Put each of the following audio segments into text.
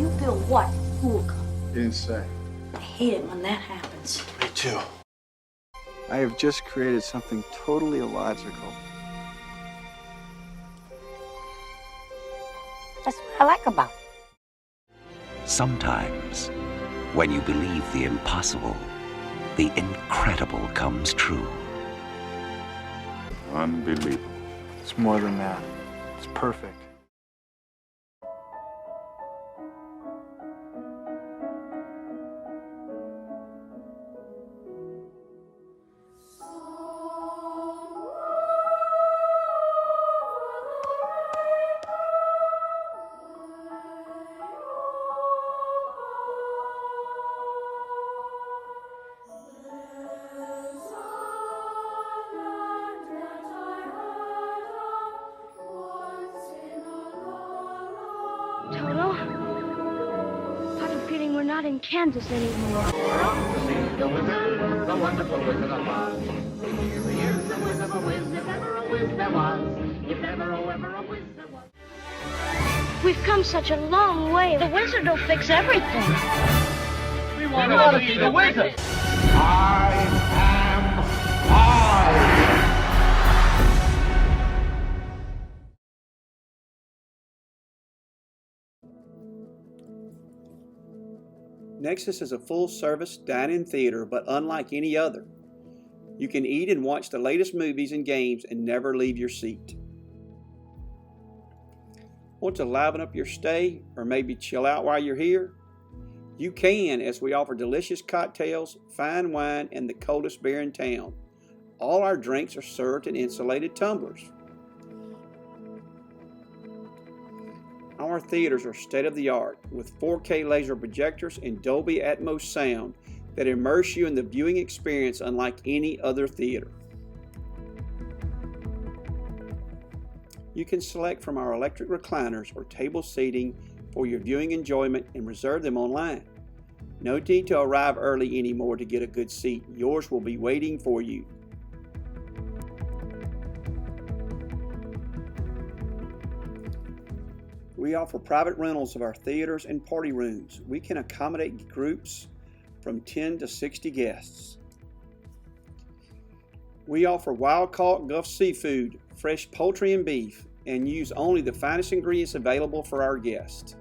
You feel what? Who will come? He didn't say. I hate it when that happens. Me too. I have just created something totally illogical. That's what I like about it. Sometimes, when you believe the impossible, the incredible comes true. Unbelievable. It's more than that. It's perfect. Toto, I have a feeling we're not in Kansas anymore. The wizard, the wonderful Wizard of Oz. He is the whiz of a whiz, if ever a whiz there was. If ever a whiz there was. We've come such a long way. The wizard will fix everything. We want to see the wizard. I am I. Nexus is a full-service dine-in theater, but unlike any other. You can eat and watch the latest movies and games and never leave your seat. Want to liven up your stay or maybe chill out while you're here? You can, as we offer delicious cocktails, fine wine, and the coldest beer in town. All our drinks are served in insulated tumblers. Our theaters are state-of-the-art with 4K laser projectors and Dolby Atmos sound that immerse you in the viewing experience unlike any other theater. You can select from our electric recliners or table seating for your viewing enjoyment and reserve them online. No need to arrive early anymore to get a good seat. Yours will be waiting for you. We offer private rentals of our theaters and party rooms. We can accommodate groups from 10 to 60 guests. We offer wild-caught Gulf seafood, fresh poultry and beef, and use only the finest ingredients available for our guests.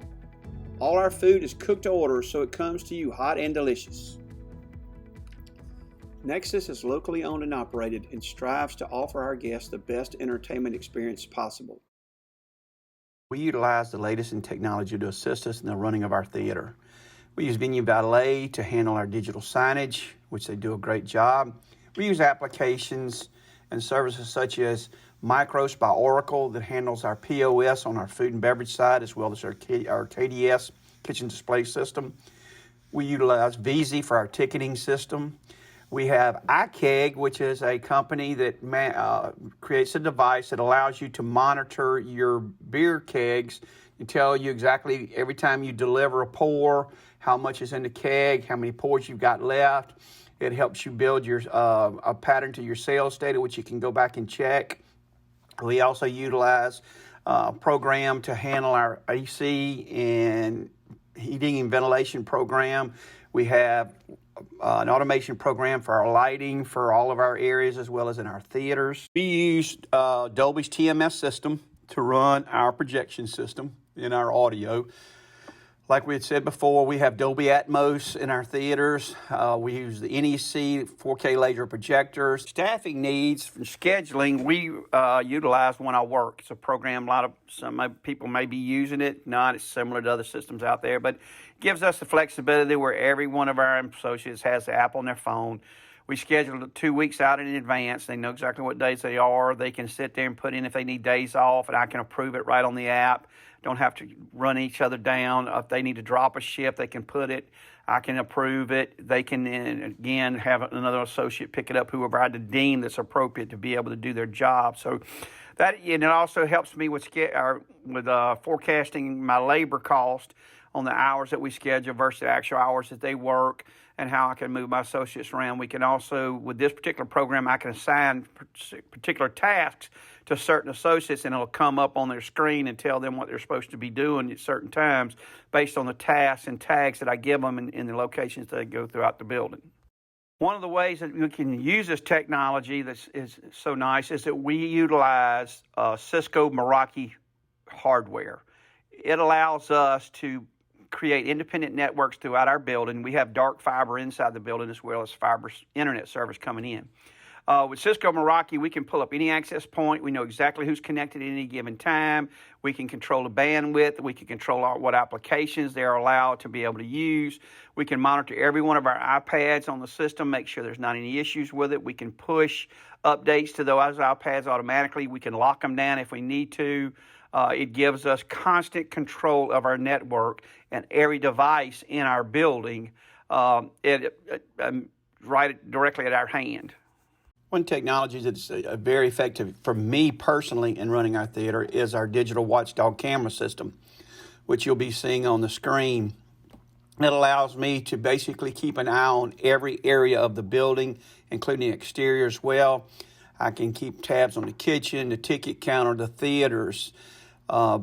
All our food is cooked to order, so it comes to you hot and delicious. Nexus is locally owned and operated and strives to offer our guests the best entertainment experience possible. We utilize the latest in technology to assist us in the running of our theater. We use Venue Valet to handle our digital signage, which they do a great job. We use applications and services such as Micros by Oracle that handles our POS on our food and beverage side, as well as our KDS, kitchen display system. We utilize VZ for our ticketing system. We have iKeg, which is a company that creates a device that allows you to monitor your beer kegs and tell you exactly every time you deliver a pour, how much is in the keg, how many pours you've got left. It helps you build your a pattern to your sales data, which you can go back and check. We also utilize a program to handle our AC and heating and ventilation program. We have an automation program for our lighting for all of our areas as well as in our theaters. We use Dolby's TMS system to run our projection system in our audio. Like we had said before, we have Dolby Atmos in our theaters. We use the NEC 4K laser projectors. Staffing needs for scheduling, we utilize When I Work. It's a program some people may be using it. Not, it's similar to other systems out there, but it gives us the flexibility where every one of our associates has the app on their phone. We schedule it 2 weeks out in advance. They know exactly what days they are. They can sit there and put in if they need days off, and I can approve it right on the app. Don't have to run each other down. If they need to drop a shift, they can put it. I can approve it. They can, again, have another associate pick it up, whoever I deem that's appropriate to be able to do their job. So that, and it also helps me with forecasting my labor cost. on the hours that we schedule versus the actual hours that they work, and how I can move my associates around. We can also, with this particular program, I can assign particular tasks to certain associates, and it'll come up on their screen and tell them what they're supposed to be doing at certain times based on the tasks and tags that I give them in the locations that they go throughout the building. One of the ways that we can use this technology that is so nice is that we utilize Cisco Meraki hardware. It allows us to create independent networks throughout our building. We have dark fiber inside the building as well as fiber internet service coming in. With Cisco Meraki, we can pull up any access point. We know exactly who's connected at any given time. We can control the bandwidth. We can control what applications they're allowed to be able to use. We can monitor every one of our iPads on the system, make sure there's not any issues with it. We can push updates to those iPads automatically. We can lock them down if we need to. It gives us constant control of our network and every device in our building right directly at our hand. One technology that's very effective for me personally in running our theater is our digital watchdog camera system, which you'll be seeing on the screen. It allows me to basically keep an eye on every area of the building, including the exterior as well. I can keep tabs on the kitchen, the ticket counter, the theaters,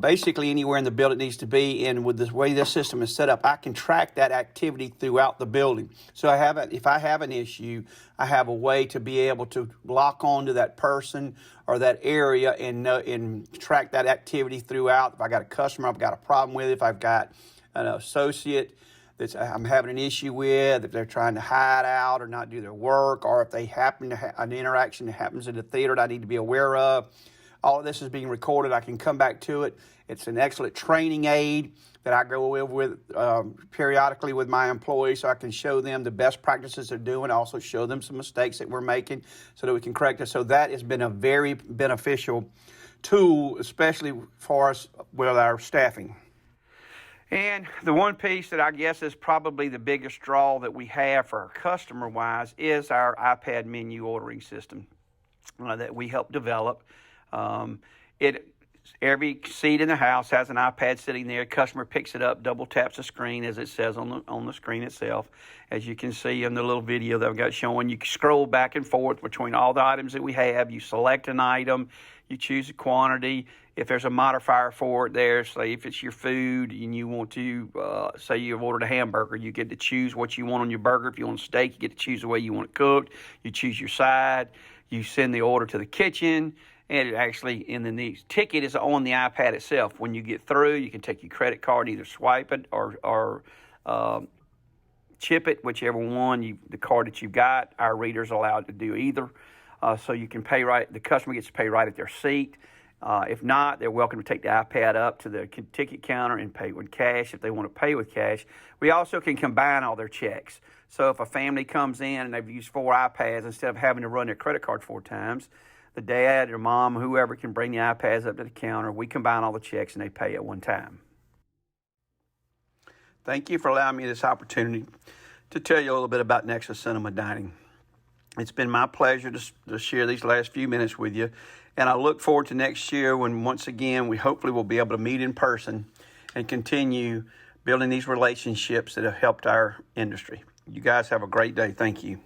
basically anywhere in the building it needs to be. And with the way this system is set up, I can track that activity throughout the building. So if I have an issue, I have a way to be able to lock onto that person or that area and track that activity throughout. If I got a customer I've got a problem with, if I've got an associate that I'm having an issue with, if they're trying to hide out or not do their work, or if they happen to have an interaction that happens in the theater that I need to be aware of. All of this is being recorded. I can come back to it. It's an excellent training aid that I go with periodically with my employees, so I can show them the best practices they're doing, also show them some mistakes that we're making so that we can correct it. So that has been a very beneficial tool, especially for us with our staffing. And the one piece that I guess is probably the biggest draw that we have for our customer-wise is our iPad menu ordering system that we help develop. Every seat in the house has an iPad sitting there. Customer picks it up, double taps the screen as it says on the screen itself. As you can see in the little video that I've got showing, you can scroll back and forth between all the items that we have. You select an item, you choose a quantity. If there's a modifier for it there, say if it's your food and you want to, say you've ordered a hamburger, you get to choose what you want on your burger. If you want a steak, you get to choose the way you want it cooked. You choose your side. You send the order to the kitchen. And it actually, and then the ticket is on the iPad itself. When you get through, you can take your credit card, either swipe it or chip it, whichever one, the card that you've got. Our reader's allowed to do either. So you can pay right, the customer gets to pay right at their seat. If not, they're welcome to take the iPad up to the ticket counter and pay with cash if they want to pay with cash. We also can combine all their checks. So if a family comes in and they've used 4 iPads, instead of having to run their credit card 4 times, the dad or mom, whoever can bring the iPads up to the counter. We combine all the checks and they pay at one time. Thank you for allowing me this opportunity to tell you a little bit about Nexus Cinema Dining. It's been my pleasure to share these last few minutes with you, and I look forward to next year when once again we hopefully will be able to meet in person and continue building these relationships that have helped our industry. You guys have a great day. Thank you.